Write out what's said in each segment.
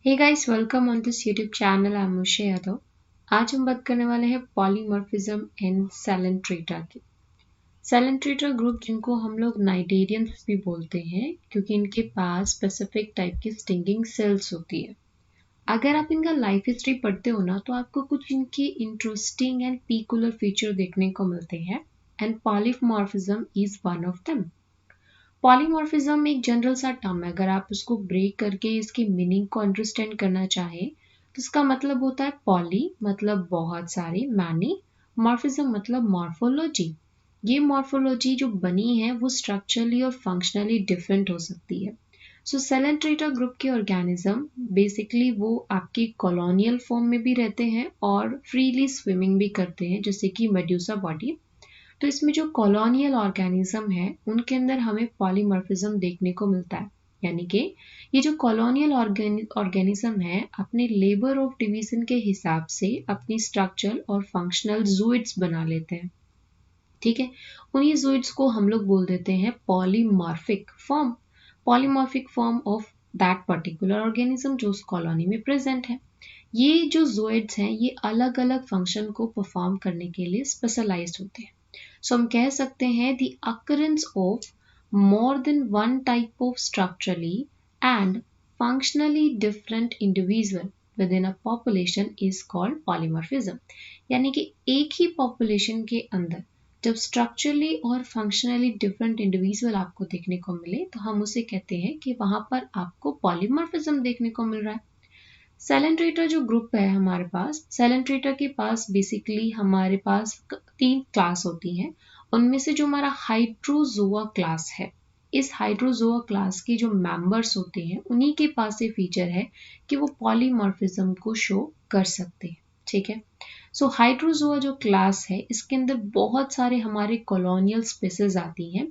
Hey guys, welcome on this YouTube channel. I am Mushe Yadav. आज हम बात करने वाले हैं पॉलीमॉर्फिज्म इन सैलेंट्रेटा की। सैलेंट्रेटा ग्रुप, जिनको हम लोग नाइटेरियंस भी बोलते हैं, क्योंकि इनके पास स्पेसिफिक टाइप की स्टिंगिंग सेल्स होती है। अगर आप इनका लाइफ हिस्ट्री पढ़ते हो ना, तो आपको कुछ इनकी इंटरेस्टिंग एंड पीकुलर फीचर देखने को मिलते हैं, and polymorphism is one of them. Polymorphism एक जनरल सा टर्म है। अगर आप उसको ब्रेक करके इसकी मीनिंग को अंडरस्टैंड करना चाहें, तो इसका मतलब होता है पॉली मतलब बहुत सारी, मैनी, मॉर्फिज्म मतलब मॉर्फोलॉजी। ये मॉर्फोलॉजी जो बनी है वो स्ट्रक्चरली और फंक्शनली डिफरेंट हो सकती है। सो सैलेंट्रेटा ग्रुप के ऑर्गेनिज्म बेसिकली वो आपकी कॉलोनियल फॉर्म में भी रहते हैं और फ्रीली स्विमिंग भी करते हैं, जैसे कि मेड्यूसा बॉडी। तो इसमें जो कॉलोनियल ऑर्गेनिज्म है उनके अंदर हमें पॉलीमॉर्फिज्म देखने को मिलता है। यानी कि ये जो कॉलोनियल ऑर्गेनिज्म है अपने लेबर ऑफ डिवीजन के हिसाब से अपनी स्ट्रक्चर और फंक्शनल जूइड्स बना लेते हैं। ठीक है, उन्हीं जूइड्स को हम लोग बोल देते हैं polymorphic form of that particular organism जो उस कॉलोनी में प्रेजेंट है। ये जो जूइड्स हैं ये अलग अलग फंक्शन को परफॉर्म करने के लिए स्पेशलाइज्ड होते हैं। सो हम कह सकते हैं the occurrence of more than one type of structurally and functionally different individual within a population is called polymorphism। यानी कि एक ही पॉपुलेशन के अंदर जब स्ट्रक्चरली और फंक्शनली डिफरेंट इंडिविजुअल आपको देखने को मिले, तो हम उसे कहते हैं कि वहां पर आपको पॉलीमॉर्फिज्म देखने को मिल रहा है। सैलेंट्रेटा जो ग्रुप है हमारे पास, सैलेंट्रेटा के पास बेसिकली हमारे पास 3 क्लास होती हैं। उनमें से जो हमारा हाइड्रोजोआ क्लास है, इस हाइड्रोजोआ क्लास के जो मेंबर्स होते हैं उन्हीं के पास ये फीचर है कि वो पॉलीमॉर्फिज्म को शो कर सकते हैं। ठीक है, सो हाइड्रोजोआ जो क्लास है इसके अंदर बहुत सारे हमारे कॉलोनियल स्पीसीज आती हैं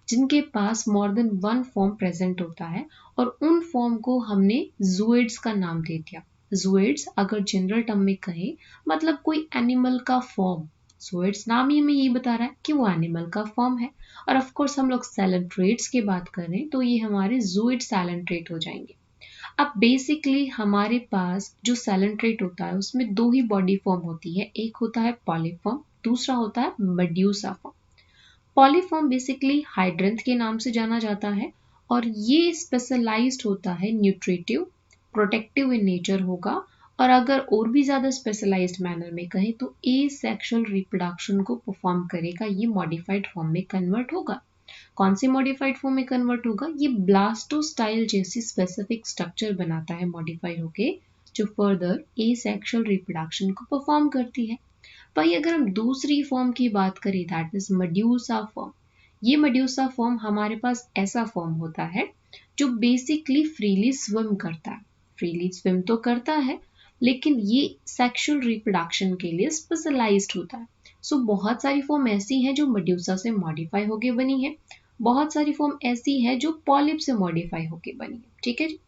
जिनके पास more than one form present होता है, और उन फॉर्म को हमने जूइड्स का नाम दे दिया। जूइड्स अगर जनरल टर्म में कहें मतलब कोई एनिमल का फॉर्म। जूइड्स नाम ही हमें ये बता रहा है कि वो एनिमल का फॉर्म है। और ऑफ कोर्स हम लोग सैलेंट्रेट्स की बात करें तो ये हमारे जूइड सैलेंट्रेट हो जाएंगे। अब बेसिकली हमारे पास जो सैलेंट्रेट होता है उसमें 2 ही बॉडी फॉर्म होती है, एक होता है पॉलीफॉर्म, दूसरा होता है मेड्यूसा फॉर्म। पॉलीफॉर्म बेसिकली हाइड्रेंथ के नाम से जाना जाता है और ये स्पेशलाइज्ड होता है न्यूट्रिटिव, प्रोटेक्टिव इन नेचर होगा, और अगर और भी ज्यादा स्पेशलाइज्ड मैनर में कहें तो एसेक्सुअल रिप्रोडक्शन को परफॉर्म करेगा। ये मॉडिफाइड फॉर्म में कन्वर्ट होगा। कौन से मॉडिफाइड फॉर्म में कन्वर्ट होगा? ये ब्लास्टोस्टाइल जैसी स्पेसिफिक स्ट्रक्चर बनाता है मॉडिफाई होके, जो फर्दर एसेक्सुअल रिप्रोडक्शन को परफॉर्म करती है। वही अगर हम दूसरी फॉर्म की बात करें, दैट इज मेड्यूसा फॉर्म। ये मेड्यूसा फॉर्म हमारे पास ऐसा फॉर्म होता है जो बेसिकली फ्रीली स्विम करता है। फ्रीली स्विम तो करता है लेकिन ये सेक्सुअल रिप्रोडक्शन के लिए स्पेशलाइज्ड होता है। सो बहुत सारी फॉर्म ऐसी हैं जो मेड्यूसा से मॉडिफाई होके बनी है, बहुत सारी फॉर्म ऐसी है जो पॉलिप से मॉडिफाई होके बनी है। ठीक है जी।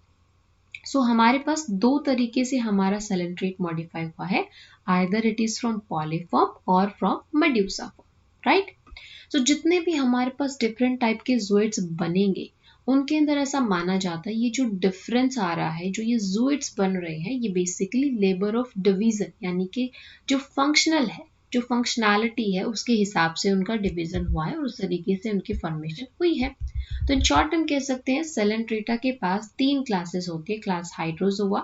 सो हमारे पास 2 तरीके से हमारा सैलेंट्रेट मॉडिफाई हुआ है, either it is from polyform और फ्रॉम मेड्यूसा फॉर्म, राइट। सो जितने भी हमारे पास डिफरेंट टाइप के जूइड्स बनेंगे उनके अंदर ऐसा माना जाता है ये जो डिफरेंस आ रहा है, जो ये जूइड्स बन रहे हैं, ये बेसिकली लेबर ऑफ डिवीजन यानी कि जो फंक्शनल है, जो फंक्शनैलिटी है उसके हिसाब से उनका डिवीजन हुआ है और उस तरीके से उनकी फॉर्मेशन हुई है। तो इन शॉर्ट हम कह सकते हैं सैलेंट्रेटा के पास 3 क्लासेस होती है, class Hydrozoa,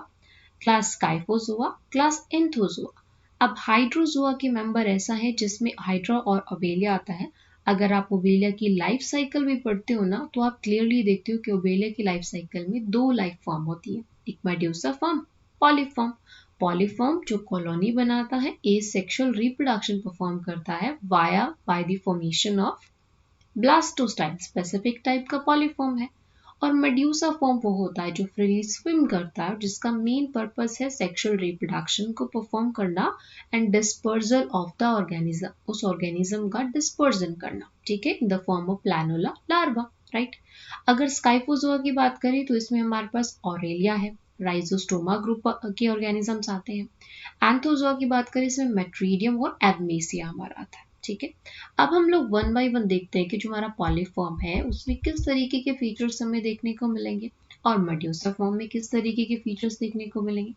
class Scyphozoa, class Anthozoa. अब हाइड्रोजोआ के मेंबर ऐसा है जिसमें हाइड्रा और ओबेलिया आता है। अगर आप ओबेलिया की लाइफ साइकिल भी पढ़ते हो ना, तो आप क्लियरली देखते हो कि ओबेलिया की लाइफ साइकिल में 2 लाइफ फॉर्म होती है, एक मेड्यूसा फॉर्म, पॉलीफॉर्म। पॉलीफॉर्म जो कॉलोनी बनाता है, एसेक्सुअल रिप्रोडक्शन परफॉर्म करता है by the formation of blastostyle, specific type का पॉलीफॉर्म है। और मेड्यूसा फॉर्म वो होता है जो फ्रीली स्विम करता है, जिसका मेन पर्पस है सेक्सुअल रिप्रोडक्शन को परफॉर्म करना and dispersal of the organism, उस ऑर्गेनिज्म का डिस्पर्जन करना। ठीक है, in the form of planula larva, right. अगर स्काइफोजोआ की बात करें तो इसमें हमारे पास ऑरेलिया है, राइजोस्टोमा ग्रुप के ऑर्गेनिजम्स आते हैं। एंथोजोआ की बात करें इसमें मेट्रीडियम और एडमेसिया हमारा आता है। ठीक है, अब हम लोग वन बाय वन देखते हैं कि जो हमारा पॉलीफॉर्म है उसमें किस तरीके के फीचर्स हमें देखने को मिलेंगे और मेड्यूसा फॉर्म में किस तरीके के फीचर्स देखने को मिलेंगे।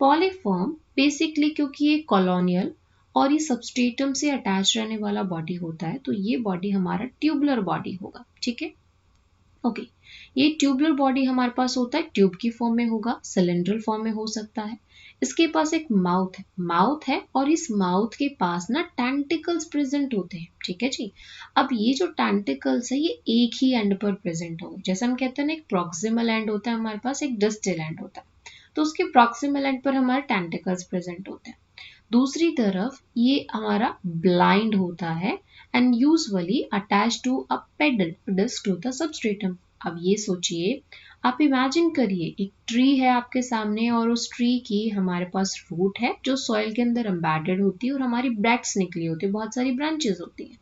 पॉलीफॉर्म बेसिकली क्योंकि ये कॉलोनियल और ये सबस्ट्रेटम से अटैच रहने वाला बॉडी होता है, तो ये बॉडी हमारा ट्यूबुलर बॉडी होगा। ठीक है, ओके। ये ट्यूबुलर बॉडी हमारे पास होता है, ट्यूब की फॉर्म में होगा, सिलेंड्रल फॉर्म में हो सकता है। इसके पास एक माउथ है और इस माउथ के पास ना टेंटिकल्स प्रेजेंट होते हैं। ठीक है जी। अब ये जो टेंटिकल्स है ये एक ही एंड पर प्रेजेंट होंगे। जैसे हम कहते हैं ना, एक प्रॉक्सिमल एंड होता है हमारे पास, एक डिस्टल एंड होता है, तो उसके प्रॉक्सिमल एंड पर हमारे टेंटिकल्स प्रेजेंट होते हैं। दूसरी तरफ ये हमारा ब्लाइंड होता है and usually attach to a pedal disc to the substratum. अब ये सोचिए, आप इमेजिन करिए एक ट्री है आपके सामने और उस ट्री की हमारे पास रूट है जो सॉइल के अंदर एम्बेडेड होती है और हमारी ब्रैक्ट्स निकली होती है, बहुत सारी ब्रांचेस होती हैं।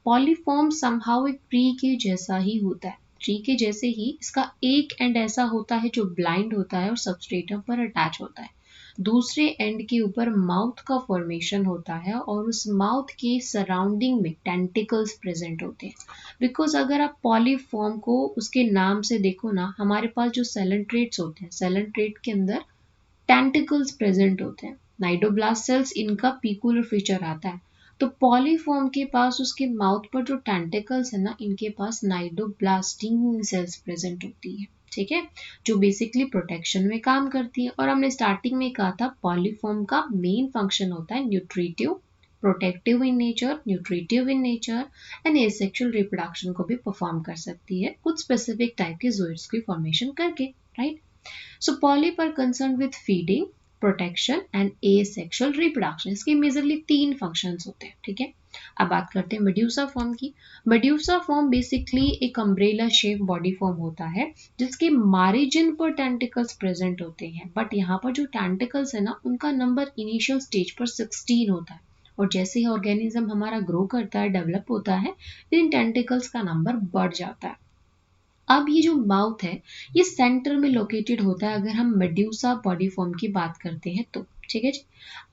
पॉलीफॉर्म समहाउ एक ट्री के जैसा ही होता है। ट्री के जैसे ही इसका एक एंड ऐसा होता है जो ब्लाइंड होता है और सबस्ट्रेटम पर अटैच होता है। दूसरे एंड के ऊपर माउथ का फॉर्मेशन होता है और उस माउथ के सराउंडिंग में टेंटिकल्स प्रेजेंट होते हैं। बिकॉज अगर आप पॉलीफॉर्म को उसके नाम से देखो ना, हमारे पास जो सेलेंट्रेट्स होते हैं, सेलेंट्रेट के अंदर टेंटिकल्स प्रेजेंट होते हैं। नाइडोब्लास्ट सेल्स इनका पीकुलर फीचर आता है। तो पॉलीफॉर्म के पास उसके माउथ पर जो टेंटिकल्स है ना, इनके पास नाइडोब्लास्टिंग सेल्स प्रेजेंट होती है। ठीक है, जो बेसिकली प्रोटेक्शन में काम करती है। और हमने स्टार्टिंग में कहा था पॉलीफॉर्म का मेन फंक्शन होता है nutritive, protective in nature, nutritive in nature and asexual reproduction को भी परफॉर्म कर सकती है कुछ स्पेसिफिक टाइप के ज़ोइड्स की फॉर्मेशन करके, right. So polyp are concerned with feeding, protection and asexual reproduction. इसके मेजरली 3 फंक्शंस होते हैं। ठीक है, अब बात करते हैं मेड्यूसा फॉर्म की। मेड्यूसा फॉर्म बेसिकली एक अम्ब्रेला शेप बॉडी फॉर्म होता है जिसके मारिजिन पर टेंटिकल्स प्रेजेंट होते हैं। बट यहाँ पर जो टेंटिकल्स है ना, उनका नंबर इनिशियल स्टेज पर 16 होता है और जैसे ही ऑर्गेनिज्म हमारा ग्रो करता है, डेवलप होता है, इन टेंटिकल्स का नंबर बढ़ जाता है। अब ये जो माउथ है ये सेंटर में लोकेटेड होता है अगर हम मेड्यूसा बॉडी फॉर्म की बात करते हैं तो। ठीक है जी।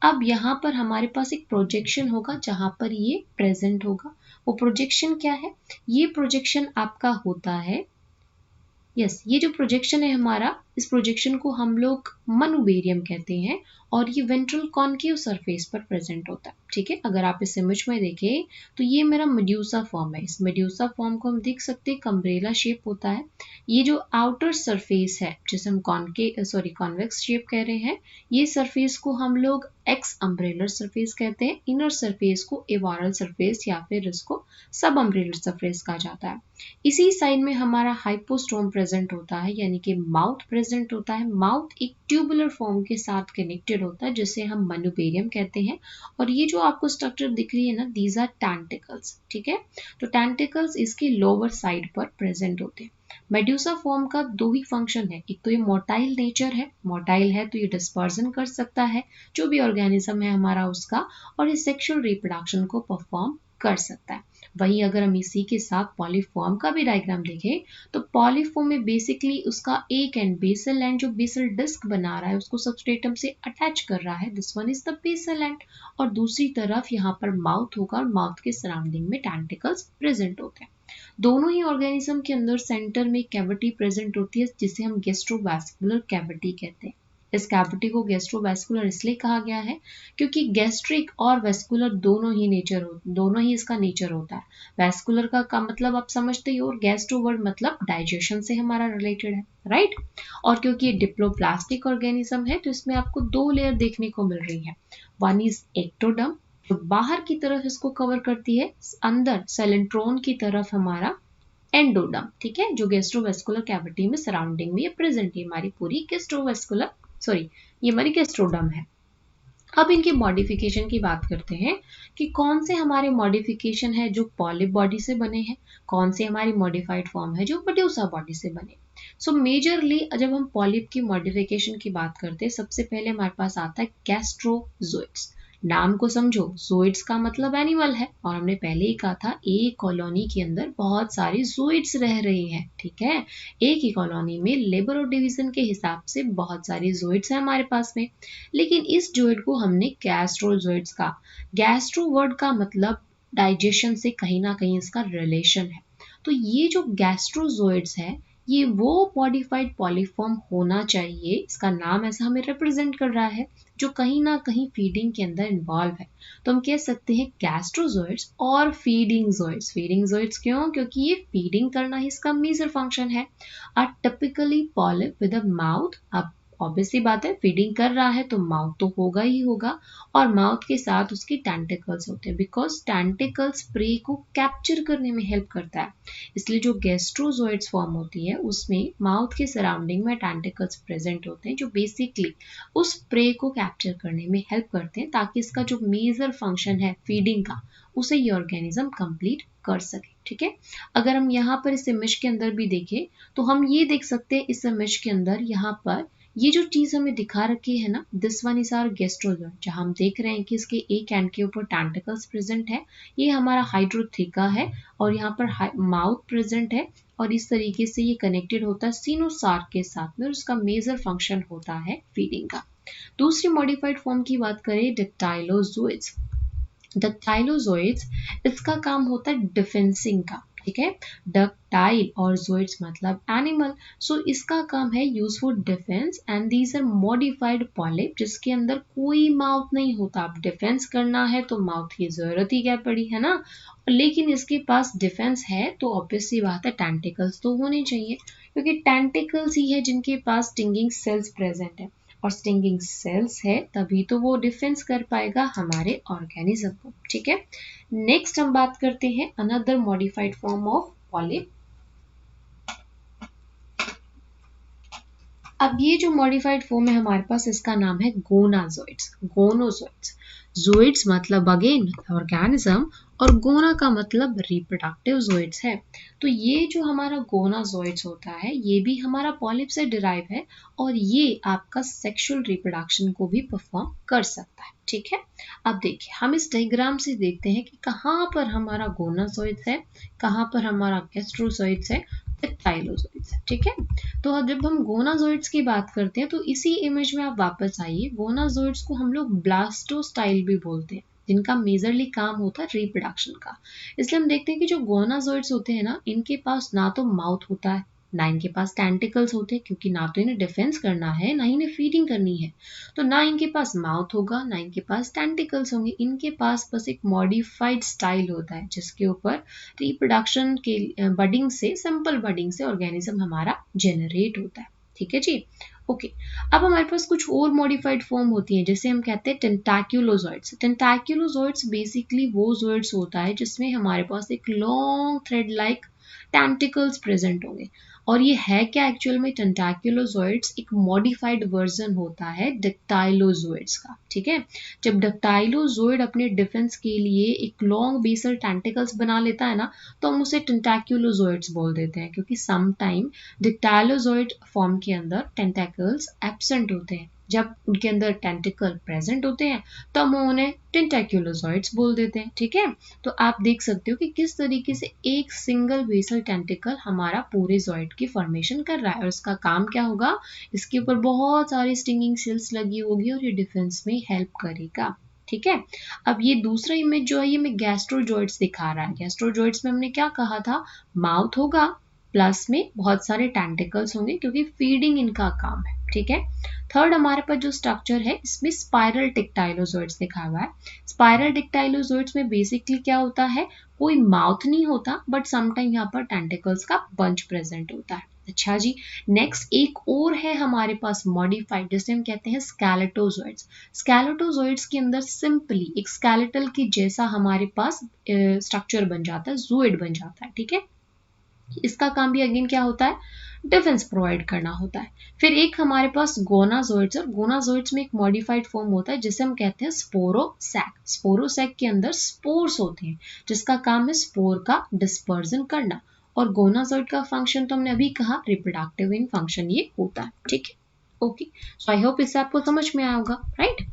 अब यहाँ पर हमारे पास एक प्रोजेक्शन होगा जहां पर ये प्रेजेंट होगा। वो प्रोजेक्शन क्या है? ये प्रोजेक्शन आपका होता है, यस, ये जो प्रोजेक्शन है हमारा, इस प्रोजेक्शन को हम लोग मनुबेरियम कहते हैं और ये वेंट्रल कॉनकेव सरफेस पर प्रेजेंट होता है। ठीक है, अगर आप इस इमेज में देखें तो ये मेरा मेड्यूसा फॉर्म है। इस मेड्यूसा फॉर्म को हम देख सकते हैं, अम्ब्रेला शेप होता है। ये जो आउटर सरफेस है जिसे हम कॉन्वेक्स शेप कह रहे हैं, ये सरफेस को हम लोग एक्स अम्ब्रेलर सरफेस कहते हैं। इनर सरफेस को एवारल सरफेस या फिर इसको सब अम्ब्रेलर सरफेस कहा जाता है। इसी साइड में हमारा हाइपोस्टोम प्रेजेंट होता है, यानी कि माउथ प्रेजेंट होता है। माउथ एक ट्यूबुलर फॉर्म के साथ कनेक्टेड होता है जिसे हम मनुबेरियम कहते हैं। और ये जो आपको स्ट्रक्चर दिख रही है ना, दीज आर टेंटिकल्स। ठीक है, तो टेंटिकल्स इसके लोअर साइड पर प्रेजेंट होते हैं। मेड्यूसा फॉर्म का 2 ही फंक्शन है, एक तो ये मोटाइल नेचर है, मोटाइल है तो ये डिस्पर्जन कर सकता है जो भी ऑर्गेनिज्म है हमारा उसका, और ये सेक्सुअल रिप्रोडक्शन को परफॉर्म कर सकता है। वहीं अगर हम इसी के साथ पॉलीफॉर्म का भी डायग्राम देखें तो पॉलीफॉर्म में बेसिकली उसका एक एंड बेसल एंड जो बेसल डिस्क बना रहा है उसको सबस्ट्रेटम से अटैच कर रहा है, this one is the basal end. और दूसरी तरफ यहाँ पर माउथ होगा और माउथ के सराउंडिंग में टेंटिकल्स प्रेजेंट होते हैं। दोनों ही ऑर्गेनिज्म के अंदर सेंटर में कैविटी प्रेजेंट होती है जिसे हम गैस्ट्रोवैस्कुलर कैविटी कहते हैं। इस कैविटी को गैस्ट्रोवैस्कुलर इसलिए कहा गया है क्योंकि गैस्ट्रिक और वेस्कुलर दोनों ही इसका नेचर होता है। वैस्कुलर का मतलब आप समझते ही हो, और गैस्ट्रो वर्ड मतलब डाइजेशन से हमारा रिलेटेड है, राइट। और क्योंकि ये डिप्लोप्लास्टिक ऑर्गेनिज्म है तो इसमें आपको 2 लेयर देखने को मिल रही है। वन इज एक्टोडर्म जो बाहर की तरफ इसको कवर करती है, अंदर सेलेंट्रोन की तरफ हमारा एंडोडर्म। ठीक है, जो गैस्ट्रोवेस्कुलर कैविटी में सराउंडिंग में ये प्रेजेंट है हमारी पूरी ये हमारी गैस्ट्रोडर्म है। अब इनके मॉडिफिकेशन की बात करते हैं कि कौन से हमारे मॉडिफिकेशन है जो पॉलिप बॉडी से बने हैं, कौन से हमारी मॉडिफाइड फॉर्म है जो मेड्यूसा बॉडी से बने। सो मेजरली जब हम पॉलिप की मॉडिफिकेशन की बात करते हैं सबसे पहले हमारे पास आता है गैस्ट्रोजोइड्स। नाम को समझो, ज़ोइड्स का मतलब एनिमल है और हमने पहले ही कहा था एक कॉलोनी के अंदर बहुत सारी ज़ोइड्स रह रही हैं। ठीक है, एक ही कॉलोनी में लेबर और डिवीजन के हिसाब से बहुत सारी ज़ोइड्स हैं हमारे पास में, लेकिन इस ज़ोइड को हमने गैस्ट्रोजोइड्स का, गैस्ट्रो वर्ड का मतलब डाइजेशन से कहीं ना कहीं इसका रिलेशन है। तो ये जो गैस्ट्रोजोइड्स है ये वो मॉडिफाइड पॉलीफॉर्म होना चाहिए, इसका नाम ऐसा हमें रिप्रेजेंट कर रहा है, जो कहीं ना कहीं फीडिंग के अंदर इन्वॉल्व है। तो हम कह सकते हैं गैस्ट्रोजोइड्स और फीडिंग जोइड्स। फीडिंग जोइड्स क्यों? क्योंकि ये फीडिंग करना ही इसका मेजर फंक्शन है। Are typically polyp with a mouth. अब ऑब्वियसली बात है, फीडिंग कर रहा है तो माउथ तो होगा ही होगा, और माउथ के साथ उसकी टेंटिकल्स होते हैं, बिकॉज टेंटिकल्स प्रे को कैप्चर करने में हेल्प करता है। इसलिए जो गैस्ट्रोजोइड्स फॉर्म होती है उसमें माउथ के सराउंडिंग में टेंटिकल्स प्रेजेंट होते हैं, जो बेसिकली उस प्रे को कैप्चर करने में हेल्प करते हैं, ताकि इसका जो मेजर फंक्शन है फीडिंग का, उसे ये ऑर्गेनिज्म कंप्लीट कर सके। ठीक है, अगर हम यहाँ पर इस इमेज के अंदर भी देखें तो हम ये देख सकते हैं इस इमेज के अंदर यहाँ पर ये जो चीज हमें दिखा रखी है ना, दिस वन इज आवर गैस्ट्रोजोइड, जहां हम देख रहे हैं कि इसके एक एंड के ऊपर टेंटिकल्स प्रेजेंट है, ये हमारा हाइड्रोथिका है, और यहाँ पर माउथ प्रेजेंट है, और इस तरीके से ये कनेक्टेड होता है सिनोसार के साथ में, और उसका मेजर फंक्शन होता है फीडिंग का। दूसरी मॉडिफाइड फॉर्म की बात करें, डिप्टाइलोजोइड्स। डिप्टाइलोजोइड्स, इसका काम होता है डिफेंसिंग का। ठीक है, डक्टाइल और जोइड्स मतलब एनिमल, सो इसका काम है use for defence, and these are modified polyp, जिसके अंदर कोई माउथ नहीं होता। अब डिफेंस करना है तो माउथ की जरूरत ही क्या पड़ी, है ना, लेकिन इसके पास डिफेंस है तो ऑब्वियसली बात है टेंटिकल्स तो होने चाहिए, क्योंकि टेंटिकल्स ही है जिनके पास स्टिंगिंग सेल्स प्रेजेंट है, और स्टिंगिंग सेल्स है तभी तो वो डिफेंस कर पाएगा हमारे ऑर्गेनिज्म को। ठीक है, नेक्स्ट हम बात करते हैं another modified form of polyp. अब ये जो मॉडिफाइड फॉर्म है हमारे पास, इसका नाम है गोनाजोइड्स। गोनोजोइड्स, जोइड्स मतलब अगेन ऑर्गेनिज्म, और गोना का मतलब रिप्रोडक्टिव जोइड्स है। तो ये जो हमारा गोनाजोइड्स होता है ये भी हमारा पॉलिप से डिराइव है, और ये आपका सेक्सुअल रिप्रोडक्शन को भी परफॉर्म कर सकता है। ठीक है, अब देखिए हम इस डायग्राम से देखते हैं कि कहाँ पर हमारा गोनाजोइड्स है, कहाँ पर हमारा गैस्ट्रोजोइड्स है, डिप्टाइलोजोइड्स है। ठीक है, तो अब जब हम गोनाजोइड्स की बात करते हैं तो इसी इमेज में आप वापस आइए, गोनाजोइड्स को हम लोग ब्लास्टोस्टाइल भी बोलते हैं, जिनका मेजरली काम होता है रिप्रोडक्शन का। इसलिए हम देखते हैं कि जो गोनाजोइड्स होते हैं ना, इनके पास ना तो माउथ होता है, ना इनके पास टेंटिकल्स होते हैं, क्योंकि ना तो इन्हें डिफेंस करना है ना इन्हें फीडिंग करनी है, तो ना इनके पास माउथ होगा ना इनके पास टेंटिकल्स होंगे। इनके पास बस एक मॉडिफाइड स्टाइल होता है, जिसके ऊपर रिप्रोडक्शन के बडिंग से, सिंपल बडिंग से ऑर्गेनिज्म हमारा जनरेट होता है। ठीक है जी, ओके। अब हमारे पास कुछ और मॉडिफाइड फॉर्म होती हैं, जैसे हम कहते हैं टेंटाक्युलोजोइड्स। टेंटाक्युलोजोइड्स बेसिकली वो जोइड्स होता है जिसमें हमारे पास एक long thread like tentacles present होंगे, और ये है क्या एक्चुअल में, टेंटाक्युलोजोइड्स एक मॉडिफाइड वर्जन होता है डिप्टाइलोजोइड्स का। ठीक है, जब डिप्टाइलोजोइड अपने डिफेंस के लिए एक लॉन्ग बेसल टेंटिकल्स बना लेता है ना, तो हम उसे टेंटाक्युलोजोइड्स बोल देते हैं, क्योंकि सम टाइम डिप्टाइलोजोइड फॉर्म के अंदर टेंटेकल्स एब्सेंट होते हैं। जब उनके अंदर टेंटिकल प्रेजेंट होते हैं तो हम उन्हें टेंटाक्युलोजोइड्स बोल देते हैं। ठीक है, तो आप देख सकते हो कि किस तरीके से एक सिंगल बेसल टेंटिकल हमारा पूरे जॉइड की फॉर्मेशन कर रहा है, और इसका काम क्या होगा, इसके ऊपर बहुत सारी स्टिंगिंग सेल्स लगी होगी और ये डिफेंस में हेल्प करेगा। ठीक है, अब ये दूसरा इमेज जो है ये में गैस्ट्रोजोइड्स दिखा रहा है। गैस्ट्रोजोइड्स में हमने क्या कहा था, माउथ होगा प्लस में बहुत सारे टेंटिकल्स होंगे, क्योंकि फीडिंग इनका काम है। ठीक है, थर्ड हमारे पास जो स्ट्रक्चर है इसमें स्पाइरल डिप्टाइलोजोइड्स दिखा हुआ है। स्पाइरल डिप्टाइलोजोइड्स में बेसिकली क्या होता है, कोई माउथ नहीं होता, बट समटाइम यहाँ पर टेंटिकल्स का बंच प्रेजेंट होता है। अच्छा जी, नेक्स्ट एक और है हमारे पास मॉडिफाइड, जिसे हम कहते हैं स्केलेटोजोइड्स। स्केलेटोजोइड्स के अंदर सिंपली एक स्केलेटल की जैसा हमारे पास स्ट्रक्चर बन जाता है, जोइड बन जाता है। ठीक है, इसका काम भी अगेन क्या होता है, डिफेंस प्रोवाइड करना होता है। फिर एक हमारे पास गोनाजोइड्स, और गोनाजोइड्स में एक मॉडिफाइड फॉर्म होता है जिसे हम कहते हैं स्पोरोसैक। स्पोरोसैक के अंदर स्पोर्स होते हैं, जिसका काम है स्पोर का डिस्पर्जन करना, और गोनाजोइड का फंक्शन तो हमने अभी कहा रिप्रोडक्टिव इन फंक्शन ये होता है। ठीक है, ओके, सो आई होप इससे आपको समझ में आया होगा, राइट।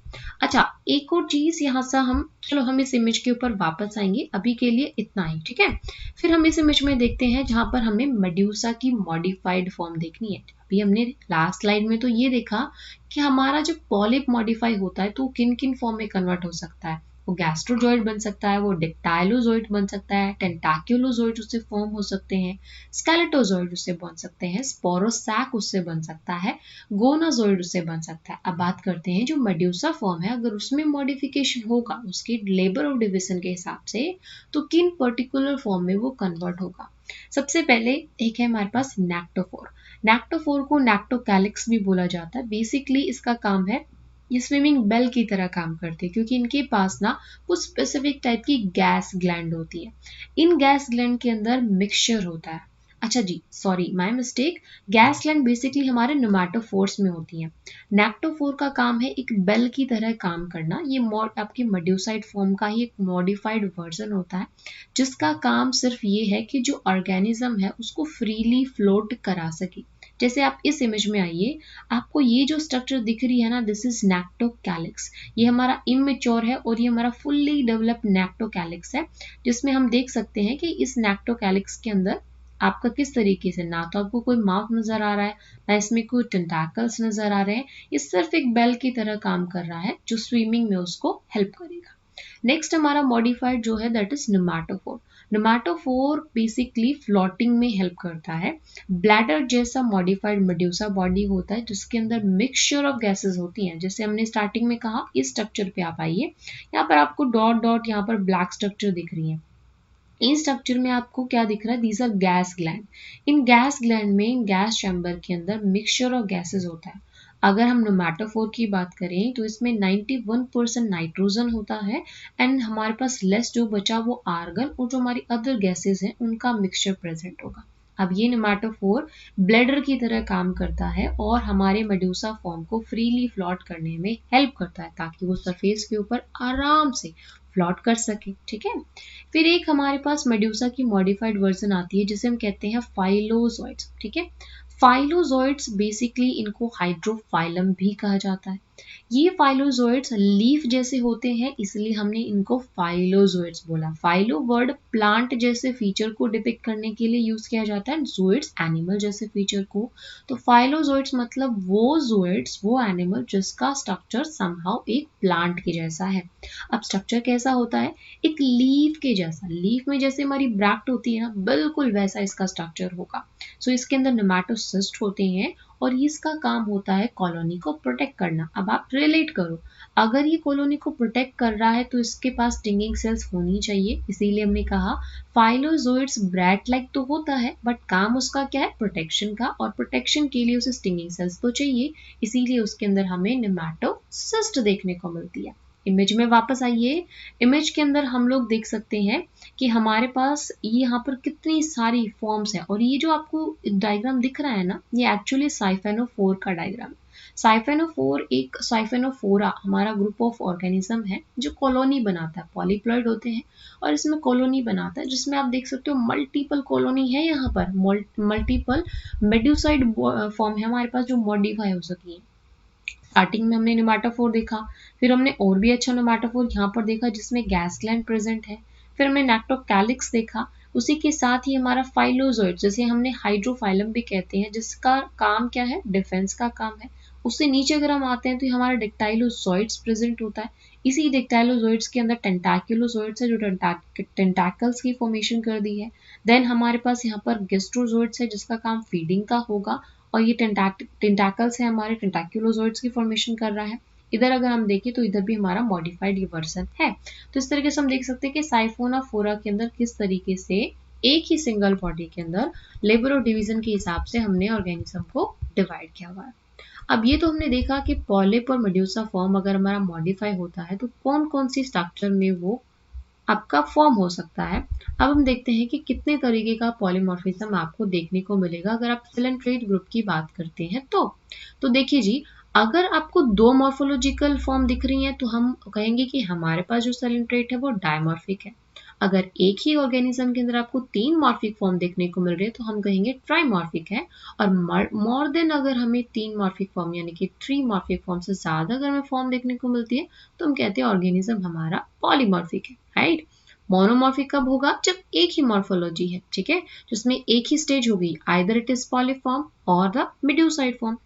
अच्छा, एक और चीज यहाँ से हम, चलो हम इस इमेज के ऊपर वापस आएंगे, अभी के लिए इतना ही। ठीक है, फिर हम इस इमेज में देखते हैं जहां पर हमें मेड्यूसा की मॉडिफाइड फॉर्म देखनी है। अभी हमने लास्ट स्लाइड में तो ये देखा कि हमारा जब पॉलिप मॉडिफाई होता है तो किन किन फॉर्म में कन्वर्ट हो सकता है, वो गैस्ट्रोजोइड बन सकता है, वो डिक्टाइलोजोइड बन सकता है, टेंटाक्युलोजोइड उससे फॉर्म हो सकते हैं, स्केलेटोजोइड उससे बन सकते हैं, स्पोरोसैक उससे बन सकता है, गोनाजोइड उससे बन सकता है। अब बात करते हैं जो मेड्यूसा फॉर्म है, अगर उसमें मॉडिफिकेशन होगा उसकी लेबर ऑफ डिवीजन के हिसाब से, तो किन पर्टिकुलर फॉर्म में वो कन्वर्ट होगा। सबसे पहले एक है हमारे पास नेक्टोफोर। नेक्टोफोर को नेक्टोकैलिक्स भी बोला जाता है। बेसिकली इसका काम है, ये स्विमिंग बेल की तरह काम करते हैं क्योंकि इनके पास ना कुछ स्पेसिफिक टाइप की गैस ग्लैंड होती है। इन गैस ग्लैंड के अंदर मिक्सचर होता है। अच्छा जी, sorry my mistake, gas gland basically हमारे नोमैटोफोर्स में होती हैं। नेक्टोफोर का काम है एक बेल की तरह काम करना। ये आपकी मेड्यूसाइड फॉर्म का ही एक मॉडिफाइड वर्जन होता है, जिसका काम सिर्फ ये है कि जो ऑर्गेनिज्म है उसको फ्रीली फ्लोट करा सके। जैसे आप इस इमेज में आइए, आपको ये जो स्ट्रक्चर दिख रही है ना, दिस इज नेक्टोकैलिक्स। ये हमारा इमेच्योर है और ये हमारा फुल्ली डेवलप्ड नेक्टोकैलिक्स है, जिसमें हम देख सकते हैं कि इस नेक्टोकैलिक्स के अंदर आपका किस तरीके से, ना तो आपको कोई माउथ नजर आ रहा है, ना इसमें कोई टेंटाकल्स नजर आ रहे हैं। ये सिर्फ एक बेल की तरह काम कर रहा है जो स्विमिंग में उसको हेल्प करेगा। नेक्स्ट हमारा मॉडिफाइड जो है दैट इज नेमाटोफोर। नेमाटोफोर बेसिकली फ्लोटिंग में हेल्प करता है। ब्लैडर जैसा मॉडिफाइड मेड्यूसा बॉडी होता है जिसके अंदर मिक्सचर ऑफ गैसेस होती हैं। जैसे हमने स्टार्टिंग में कहा, इस स्ट्रक्चर पे आप आइए, यहाँ पर आपको डॉट डॉट यहाँ पर ब्लैक स्ट्रक्चर दिख रही है। इन स्ट्रक्चर में आपको क्या दिख रहा है, दीज आर गैस ग्लैंड। इन गैस ग्लैंड में गैस चैम्बर के अंदर मिक्सचर ऑफ गैसेस होता है। अगर हम नोमैटोफोर की बात करें तो इसमें 91% नाइट्रोजन होता है एंड हमारे पास लेस जो बचा वो आर्गन और जो हमारी अदर गैसेस हैं उनका मिक्सचर प्रेजेंट होगा। अब ये नेमाटोफोर ब्लैडर की तरह काम करता है और हमारे मेडूसा फॉर्म को फ्रीली फ्लॉट करने में हेल्प करता है ताकि वो सरफेस के ऊपर आराम से फ्लॉट कर सके। ठीक है, फिर एक हमारे पास मेडूसा की मॉडिफाइड वर्जन आती है जिसे हम कहते हैं फाइलोजोइड्स। ठीक है, फाइलोजोइड्स बेसिकली इनको हाइड्रोफाइलम भी कहा जाता है। ये फाइलोजोइड्स लीफ जैसे होते हैं इसलिए हमने इनको फाइलोजोइड्स बोला। फाइलो वर्ड प्लांट जैसे फीचर को डिपिक्ट करने के लिए यूज किया जाता है, जोइड्स एनिमल जैसे फीचर को। तो फाइलोजोइड्स मतलब वो जोइड्स, वो एनिमल जिसका स्ट्रक्चर समहाउ एक प्लांट के जैसा है। अब स्ट्रक्चर कैसा होता है, एक लीफ के जैसा। लीफ में जैसे हमारी ब्रैक्ट होती है ना, बिल्कुल वैसा इसका स्ट्रक्चर होगा। सो इसके अंदर नेमाटोसिस्ट होते हैं और इसका काम होता है कॉलोनी को प्रोटेक्ट करना। अब आप रिलेट करो, अगर ये कॉलोनी को प्रोटेक्ट कर रहा है तो इसके पास स्टिंगिंग सेल्स होनी चाहिए। इसीलिए हमने कहा फाइलोजोइड्स ब्रैट लाइक तो होता है बट काम उसका क्या है, प्रोटेक्शन का, और प्रोटेक्शन के लिए उसे स्टिंगिंग सेल्स तो चाहिए। इसीलिए उसके अंदर हमें नेमाटोसिस्ट देखने को मिलती है। इमेज में वापस आइए, इमेज के अंदर हम लोग देख सकते हैं कि हमारे पास ये यहाँ पर कितनी सारी फॉर्म्स है और ये जो आपको डायग्राम दिख रहा है ना, ये एक्चुअली साइफेनोफोर का डायग्राम है। साइफेनोफोर एक साइफेनोफोरा हमारा ग्रुप ऑफ ऑर्गेनिज्म है जो कॉलोनी बनाता है। पॉलीप्लॉइड होते हैं और इसमें कॉलोनी बनाता है जिसमें आप देख सकते हो मल्टीपल कॉलोनी है। यहाँ पर मल्टीपल मेड्यूसाइड फॉर्म है हमारे पास जो मॉडिफाई हो सकी है। स्टार्टिंग में हमने नेमाटोफोर देखा, फिर हमने और भी अच्छा नेमाटोफोर यहाँ पर देखा जिसमें गैस ग्लैंड प्रेजेंट है, फिर हमने नेक्टोकैलिक्स देखा। उसी के साथ ही हमारा फाइलोजोइड, जैसे हमने हाइड्रोफाइलम भी कहते हैं, जिसका काम क्या है, डिफेंस का काम है। उससे नीचे अगर हम आते हैं तो हमारा डिक्टाइलोजोइड्स प्रेजेंट होता है। इसी डिक्टाइलोजोइड्स के अंदर टेंटाक्युलोजोइड्स है जो टेंटाकल्स की फॉर्मेशन कर दी है। देन हमारे पास यहाँ पर गेस्ट्रोजोइड्स है जिसका काम फीडिंग का होगा और ये टेंटाकल्स है हमारे, टेंटाक्युलोजोइड्स की फॉर्मेशन कर रहा है। इधर अगर हम देखें तो इधर भी हमारा मॉडिफाइड ये वर्जन है। तो इस तरीके से हम देख सकते हैं कि साइफोनाफोरा के अंदर किस तरीके से एक ही सिंगल बॉडी के अंदर लेबर और डिवीजन के हिसाब से हमने ऑर्गेनिज्म को डिवाइड किया हुआ है। अब ये तो हमने देखा कि पॉलिप और मेड्यूसा फॉर्म अगर हमारा मॉडिफाई होता है तो कौन कौन सी स्ट्रक्चर में वो आपका फॉर्म हो सकता है। अब हम देखते हैं कि कितने तरीके का पॉलीमॉर्फिज्म आपको देखने को मिलेगा अगर आप सिलेंट्रेट ग्रुप की बात करते हैं तो देखिए जी, अगर आपको दो मॉर्फोलॉजिकल फॉर्म दिख रही हैं तो हम कहेंगे कि हमारे पास जो सिलेंट्रेट है वो डायमॉर्फिक है। अगर एक ही ऑर्गेनिज्म के अंदर आपको तीन मॉर्फिक फॉर्म देखने को मिल रहे हैं तो हम कहेंगे ट्राइमॉर्फिक है। और मोर देन अगर हमें तीन मॉर्फिक फॉर्म यानी कि थ्री मॉर्फिक फॉर्म से ज्यादा अगर हमें फॉर्म देखने को मिलती है तो हम कहते हैं ऑर्गेनिज्म हमारा पॉलीमॉर्फिक है, राइट। मोनोमॉर्फिक कब होगा, जब एक ही मॉर्फोलॉजी है, ठीक है, जिसमें एक ही स्टेज होगी, आइदर इट इज पॉलीफॉर्म और द मेड्यूसाइड फॉर्म।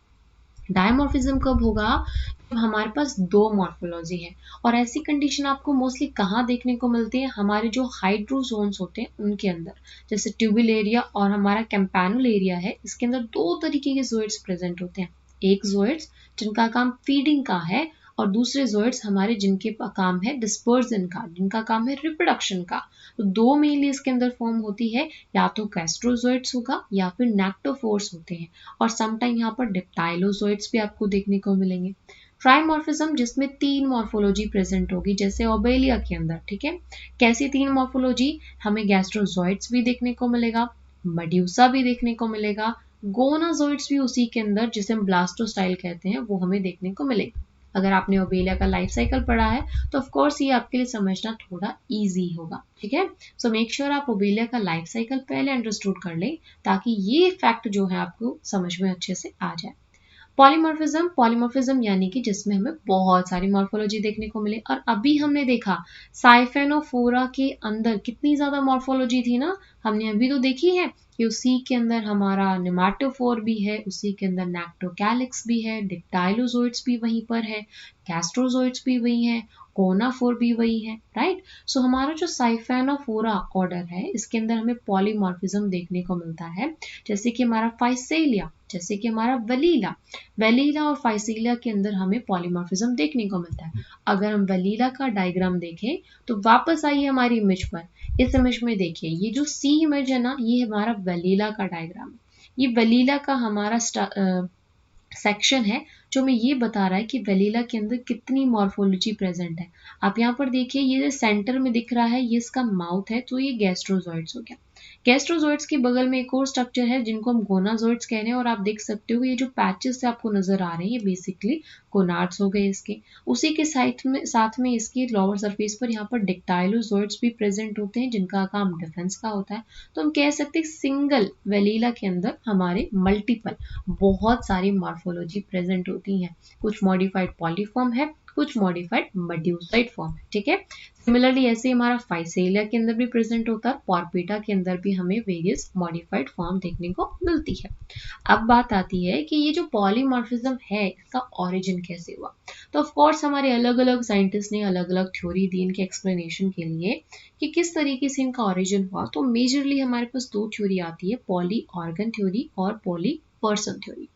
डायमॉर्फिज्म कब होगा, हमारे पास दो मॉर्फोलॉजी है। और ऐसी कंडीशन आपको मोस्टली कहाँ देखने को मिलती है, हमारे जो हाइड्रोजोन्स होते हैं उनके अंदर, जैसे ट्यूबुल एरिया और हमारा कैंपेनुल एरिया है, इसके अंदर दो तरीके के ज़ोइड्स प्रेजेंट होते हैं। एक ज़ोइड्स जिनका काम फीडिंग का है और दूसरे ज़ोइड्स हमारे जिनके काम है डिस्पर्जन का, जिनका काम है रिप्रोडक्शन का। तो दो मेनली इसके अंदर फॉर्म होती है, या तो गैस्ट्रोजोइड्स होगा या फिर नेक्टोफोर्स होते हैं, और समटाइम यहाँ पर डिप्टाइलोजोइड्स भी आपको देखने को मिलेंगे। ट्राइमॉर्फिज्म जिसमें तीन मॉर्फोलॉजी प्रेजेंट होगी, जैसे ओबेलिया के अंदर, ठीक है। कैसी तीन मॉर्फोलॉजी, हमें गैस्ट्रोजोइड्स भी देखने को मिलेगा, मेड्यूसा भी देखने को मिलेगा, गोनाजोइड्स भी उसी के अंदर, जिसे हम ब्लास्टोस्टाइल कहते हैं, वो हमें देखने को मिलेगा। अगर आपने ओबेलिया का लाइफ साइकिल पढ़ा है तो ऑफ कोर्स ये आपके लिए समझना थोड़ा इजी होगा, ठीक है। सो मेक श्योर आप ओबेलिया का लाइफ साइकिल पहले अंडरस्टूड कर लें, ताकि ये फैक्ट जो है आपको समझ में अच्छे से आ जाए। पॉलीमॉर्फिज्म यानी कि जिसमें हमें बहुत सारी मॉर्फोलॉजी देखने को मिले। और अभी हमने देखा साइफेनोफोरा के अंदर कितनी ज्यादा मॉर्फोलॉजी थी ना, हमने अभी तो देखी है कि उसी के अंदर हमारा निमाटोफोर भी है, उसी के अंदर नेक्टोकैलिक्स भी है, डिप्टाइलोजोइड्स भी वहीं पर है, गैस्ट्रोजोइड्स भी वही है, कोनाफोर भी वही है, राइट। सो हमारा जो साइफेनोफोरा ऑर्डर है, इसके अंदर हमें पॉलीमॉर्फिज्म देखने को मिलता है, जैसे कि हमारा फाइसेलिया, जैसे कि हमारा वेलीला और फाइसीलिया के अंदर हमें पॉलीमॉर्फिज्म देखने को मिलता है। अगर हम वेलीला का डायग्राम देखें तो वापस आइए हमारी इमेज पर, इस इमेज में देखिए, ये जो सी इमेज है ना, ये हमारा वेलीला का डायग्राम है। ये वेलीला का हमारा सेक्शन है जो हमें ये बता रहा है कि वेलीला के अंदर कितनी मॉर्फोलॉजी प्रेजेंट है। आप यहाँ पर देखिए, ये जो सेंटर में दिख रहा है ये इसका माउथ है, तो ये गैस्ट्रोजोइड्स हो गया। गैस्ट्रोजोइड्स के बगल में एक और स्ट्रक्चर है जिनको हम गोनाजोइड्स कह रहे हैं, और आप देख सकते हो ये जो पैचेस से आपको नजर आ रहे हैं ये बेसिकली गोनाड्स हो गए इसके। उसी के साथ में इसकी लोअर सरफेस पर यहाँ पर डिक्टाइलोजोइड्स भी प्रेजेंट होते हैं, जिनका काम डिफेंस का होता है। तो हम कह सकते हैं सिंगल वेलीला के अंदर हमारे मल्टीपल बहुत सारी मॉर्फोलॉजी प्रेजेंट होती हैं। कुछ मॉडिफाइड पॉलीफॉर्म है, कुछ मॉडिफाइड मेड्यूसाइड फॉर्म है, ठीक है। सिमिलरली ऐसे हमारा फाइसेलिया के अंदर भी प्रेजेंट होता है, पॉर्पिटा के अंदर भी हमें वेरियस मॉडिफाइड फॉर्म देखने को मिलती है। अब बात आती है कि ये जो पॉलीमॉर्फिज्म है इसका ओरिजिन कैसे हुआ। तो ऑफ कोर्स हमारे अलग अलग साइंटिस्ट ने अलग अलग थ्योरी दी इनके एक्सप्लेनेशन के लिए कि किस तरीके से इनका ओरिजिन हुआ। तो मेजरली हमारे पास दो थ्योरी आती है, पॉली ऑर्गन थ्योरी और poly person theory.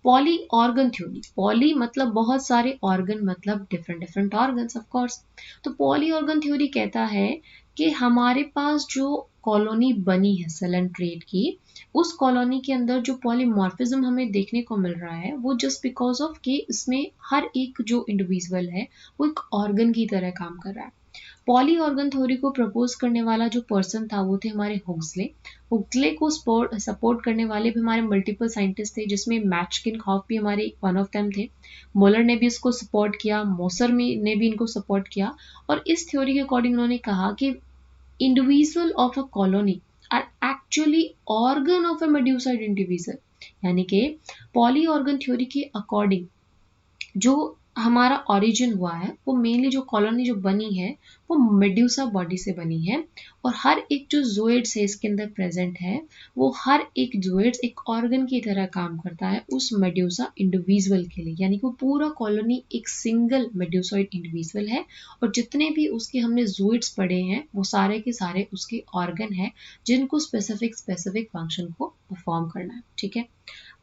Poly organ theory, poly मतलब बहुत सारे, ऑर्गन मतलब different different organs of course. तो पॉली ऑर्गन थ्योरी कहता है कि हमारे पास जो कॉलोनी बनी है सेल एंड ट्रेड की, उस कॉलोनी के अंदर जो पॉलीमॉर्फिज्म हमें देखने को मिल रहा है वो जस्ट बिकॉज ऑफ कि इसमें हर एक जो इंडिविजुअल है वो एक ऑर्गन की तरह काम कर रहा है। पॉली ऑर्गन थ्योरी को प्रपोज करने वाला जो पर्सन था वो थे हमारे हुक्सले। हुक्सले को सपोर्ट करने वाले भी हमारे मल्टीपल साइंटिस्ट थे, जिसमें मैचकिन-हॉफ भी हमारे वन ऑफ देम थे। मोलर ने भी इसको सपोर्ट किया, मोसर ने भी इनको सपोर्ट किया। और इस थ्योरी के अकॉर्डिंग उन्होंने कहा कि individual of a colony are actually organ of a medusoid individual. यानी कि पॉली ऑर्गन थ्योरी के अकॉर्डिंग जो हमारा ओरिजिन हुआ है वो मेनली जो कॉलोनी जो बनी है वो मेड्यूसा बॉडी से बनी है। और हर एक जो ज़ोइड्स है इसके अंदर प्रेजेंट है, वो हर एक ज़ोइड्स एक ऑर्गन की तरह काम करता है उस मेड्यूसा इंडिविजुअल के लिए। यानी कि वो पूरा कॉलोनी एक सिंगल मेड्यूसॉइड इंडिविजुअल है, और जितने भी उसके हमने ज़ोइड्स पढ़े हैं वो सारे के सारे उसके ऑर्गन है, जिनको स्पेसिफिक फंक्शन को परफॉर्म करना है, ठीक है।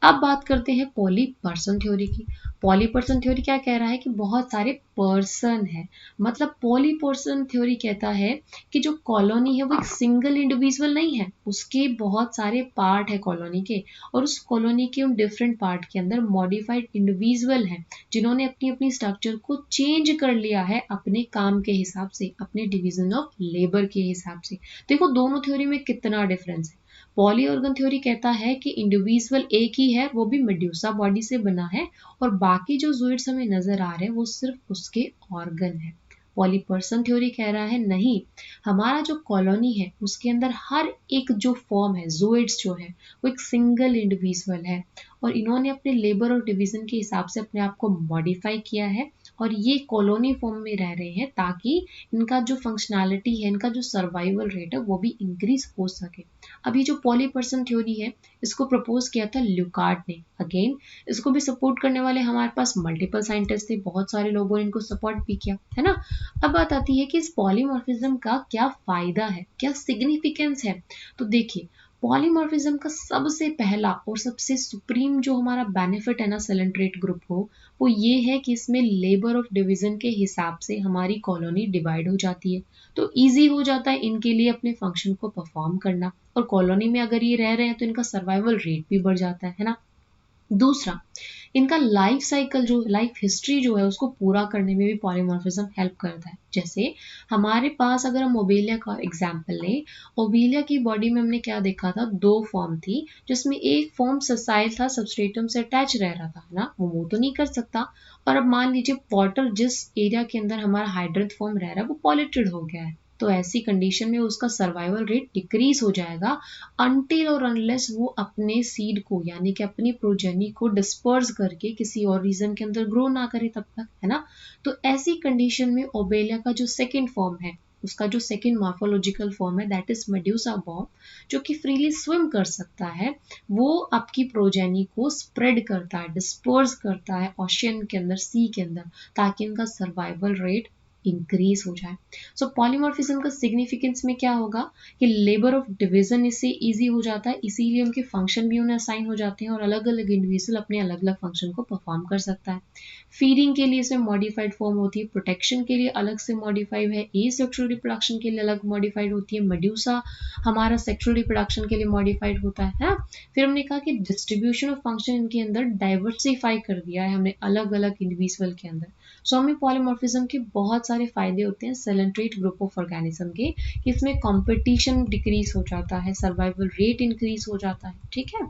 अब बात करते हैं पॉली पर्सन थ्योरी की। पॉली पर्सन थ्योरी क्या कह रहा है कि बहुत सारे पर्सन है, मतलब पॉली पर्सन थ्योरी कहता है कि जो कॉलोनी है वो एक सिंगल इंडिविजुअल नहीं है, उसके बहुत सारे पार्ट है कॉलोनी के, और उस कॉलोनी के उन डिफरेंट पार्ट के अंदर मॉडिफाइड इंडिविजुअल है जिन्होंने अपनी अपनी स्ट्रक्चर को चेंज कर लिया है अपने काम के हिसाब से, अपने डिवीजन ऑफ लेबर के हिसाब से। देखो दोनों थ्योरी में कितना डिफरेंस है। पॉली ऑर्गन थ्योरी कहता है कि इंडिविजुअल एक ही है, वो भी मेड्यूसा बॉडी से बना है, और बाकी जो ज़ोइड्स हमें नजर आ रहे हैं वो सिर्फ उसके ऑर्गन है। पॉली पर्सन थ्योरी कह रहा है नहीं, हमारा जो कॉलोनी है उसके अंदर हर एक जो फॉर्म है, ज़ोइड्स जो है वो एक सिंगल इंडिविजुअल है, और इन्होंने अपने लेबर और डिवीजन के हिसाब से अपने आप को मॉडिफाई किया है और ये कॉलोनी फॉर्म में रह रहे हैं ताकि इनका जो फंक्शनैलिटी है, इनका जो सर्वाइवल रेट है वो भी इंक्रीज हो सके। अब ये जो पॉलीपर्सन थ्योरी है इसको प्रपोज किया था ल्यूकार्ट ने। अगेन इसको भी सपोर्ट करने वाले हमारे पास मल्टीपल साइंटिस्ट थे, बहुत सारे लोगों ने इनको सपोर्ट भी किया, है ना। अब बात आती है कि इस पॉलीमॉर्फिज्म का क्या फायदा है, क्या सिग्निफिकेंस है। तो देखिए, पॉलीमॉर्फिज्म का सबसे पहला और सबसे सुप्रीम जो हमारा बेनिफिट है ना सेलेंट्रेट ग्रुप को, वो ये है कि इसमें लेबर ऑफ डिवीजन के हिसाब से हमारी कॉलोनी डिवाइड हो जाती है। तो इजी हो जाता है इनके लिए अपने फंक्शन को परफॉर्म करना, और कॉलोनी में अगर ये रह रहे हैं तो इनका सर्वाइवल रेट भी बढ़ जाता है ना। दूसरा, इनका लाइफ साइकिल जो लाइफ हिस्ट्री जो है उसको पूरा करने में भी पॉलीमॉर्फिज्म हेल्प करता है। जैसे हमारे पास अगर हम ओबेलिया का एग्जांपल लें, ओबेलिया की बॉडी में हमने क्या देखा था, दो फॉर्म थी, जिसमें एक फॉर्म ससाइल था, सबस्ट्रेटम से अटैच रह रहा था ना, वो मूव तो नहीं कर सकता। और अब मान लीजिए वाटर जिस एरिया के अंदर हमारा हाइड्रेट फॉर्म रह रहा है वो पॉल्यूटेड हो गया है, तो ऐसी कंडीशन में उसका सर्वाइवल रेट डिक्रीज हो जाएगा अनटिल और अनलेस वो अपने सीड को यानी कि अपनी प्रोजेनी को डिस्पर्स करके किसी और रीजन के अंदर ग्रो ना करे तब तक, है ना। तो ऐसी कंडीशन में ओबेलिया का जो सेकेंड फॉर्म है, उसका जो सेकेंड मॉर्फोलॉजिकल फॉर्म है दैट इज मेड्यूसा बॉम्ब, जो कि फ्रीली स्विम कर सकता है, वो आपकी प्रोजेनी को स्प्रेड करता है, डिस्पर्स करता है ओशियन के अंदर, सी के अंदर, ताकि इनका सर्वाइवल रेट इंक्रीज हो जाए। सो पॉलीमॉर्फिज्म का सिग्निफिकेंस में क्या होगा कि लेबर ऑफ डिवीजन इससे इजी हो जाता है, इसीलिए उनके फंक्शन भी उन्हें असाइन हो जाते हैं और अलग अलग इंडिविजुअल अपने अलग अलग फंक्शन को परफॉर्म कर सकता है। फीडिंग के लिए इसमें मॉडिफाइड फॉर्म होती है, प्रोटेक्शन के लिए अलग से मॉडिफाइड है, ए सेक्सुअल रिप्रोडक्शन के लिए अलग मॉडिफाइड होती है, मेड्यूसा हमारा सेक्सुअल रिप्रोडक्शन के लिए मॉडिफाइड होता है ना। फिर हमने कहा कि डिस्ट्रीब्यूशन ऑफ फंक्शन इनके अंदर डाइवर्सिफाई कर दिया है हमने अलग अलग इंडिविजुअल के अंदर। सो हमें पॉलीमॉर्फिज्म के बहुत सारे फायदे होते हैं सेलेंट्रेट ग्रुप ऑफ ऑर्गेनिज्म के, कि इसमें कंपटीशन डिक्रीज हो जाता है, सर्वाइवल रेट इंक्रीज हो जाता है, ठीक है।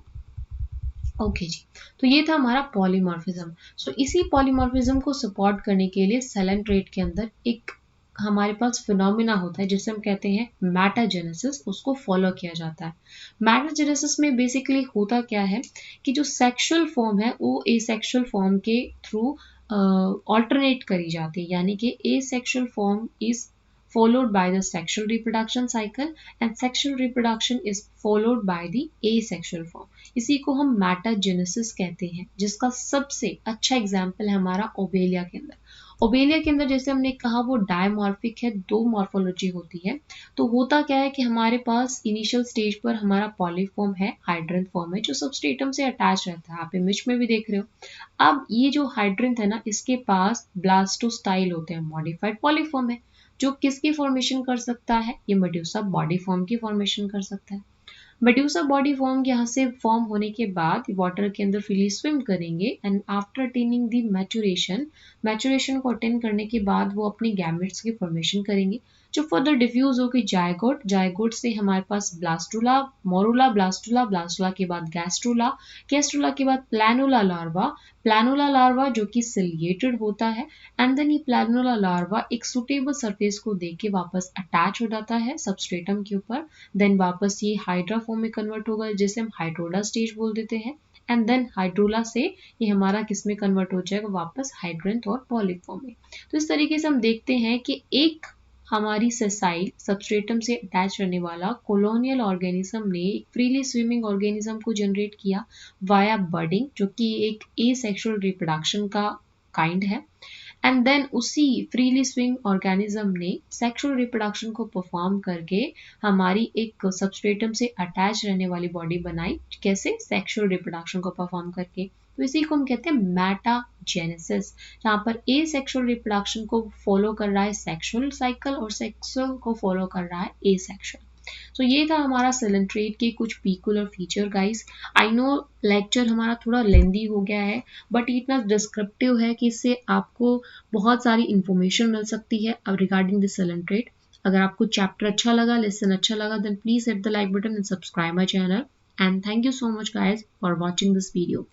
ओके जी, तो ये था हमारा पॉलीमॉर्फिज्म। सो इसी पॉलीमॉर्फिज्म को सपोर्ट करने के लिए सेलेंट्रेट के अंदर एक हमारे पास फिनोमिना होता है जिसे हम कहते हैं मेटाजेनेसिस, उसको फॉलो किया जाता है। मेटाजेनेसिस में बेसिकली होता क्या है कि जो सेक्सुअल फॉर्म है वो एसेक्सुअल फॉर्म के थ्रू ऑल्टरनेट करी जाती है, यानी कि asexual form is followed by the sexual reproduction cycle and sexual reproduction is followed by the asexual form। इसी को हम मेटाजेनेसिस कहते हैं, जिसका सबसे अच्छा एग्जाम्पल है हमारा ओबेलिया के अंदर। ओबेलिया के अंदर जैसे हमने कहा वो डायमॉर्फिक है, दो मॉर्फोलॉजी होती है। तो होता क्या है कि हमारे पास इनिशियल स्टेज पर हमारा पॉलीफॉर्म है, हाइड्रेंथ फॉर्म है, जो सबस्ट्रेटम से अटैच रहता है, आप इमेज में भी देख रहे हो। अब ये जो हाइड्रेंथ है ना, इसके पास ब्लास्टोस्टाइल होते हैं, मॉडिफाइड पॉलीफॉर्म है, जो किसकी फॉर्मेशन कर सकता है, ये मेड्यूसा बॉडी फॉर्म की फॉर्मेशन कर सकता है। मेड्यूसा बॉडी फॉर्म यहाँ से फॉर्म होने के बाद वाटर के अंदर फ्रीली स्विम करेंगे and after attaining the maturation को अटेन करने के बाद वो अपने गैमेट्स की फॉर्मेशन करेंगे, जो फर्दर डिफ्यूज होगी जायगोट, जायगोट से हमारे पास ब्लास्टुला, मोरुला, ब्लास्टुला, ब्लास्टुला के बाद गैस्ट्रुला, गैस्ट्रुला के बाद प्लानुला लार्वा, प्लानुला लार्वा जो कि सिलिएटेड होता है, एंड देन ये प्लानुला लार्वा एक सुटेबल सरफेस को देख के वापस अटैच हो जाता है सबस्ट्रेटम के ऊपर, देन वापस ये हाइड्रा फॉर्म में कन्वर्ट होगा जिसे हम हाइड्रोला स्टेज बोल देते हैं, एंड देन हाइड्रोला से ये हमारा किस में कन्वर्ट हो जाएगा, वापस हाइड्रेंथ और पॉलीफॉर्म में। तो इस तरीके से हम देखते हैं कि एक हमारी सेसाइल सबस्ट्रेटम से अटैच रहने वाला कॉलोनियल ऑर्गेनिज्म ने एक फ्रीली स्विमिंग ऑर्गेनिज्म को जनरेट किया वाया बर्डिंग, जो कि एक एसेक्सुअल रिप्रोडक्शन का काइंड है, एंड देन उसी फ्रीली स्विंग ऑर्गेनिज्म ने सेक्सुअल रिप्रोडक्शन को परफॉर्म करके हमारी एक सबस्ट्रेटम से अटैच रहने वाली बॉडी बनाई, कैसे, सेक्सुअल रिप्रोडक्शन को परफॉर्म करके। तो इसी को हम कहते हैं मेटाजेनेसिस, जहाँ पर ए सेक्सुअल रिप्रोडक्शन को फॉलो कर रहा है सेक्सुअल साइकिल और सेक्सुअल को फॉलो कर रहा है ए सेक्सुअल। तो ये था हमारा सेलेंट्रेट के कुछ peculiar feature guys. I know lecture हमारा थोड़ा लेंदी हो गया है, बट इतना डिस्क्रिप्टिव है कि इससे आपको बहुत सारी इंफॉर्मेशन मिल सकती है अब रिगार्डिंग दिस सेलेंट्रेट। अगर आपको चैप्टर अच्छा लगा, लेसन अच्छा लगा, then please hit the like button and subscribe my channel, and thank you so much guys for watching this video.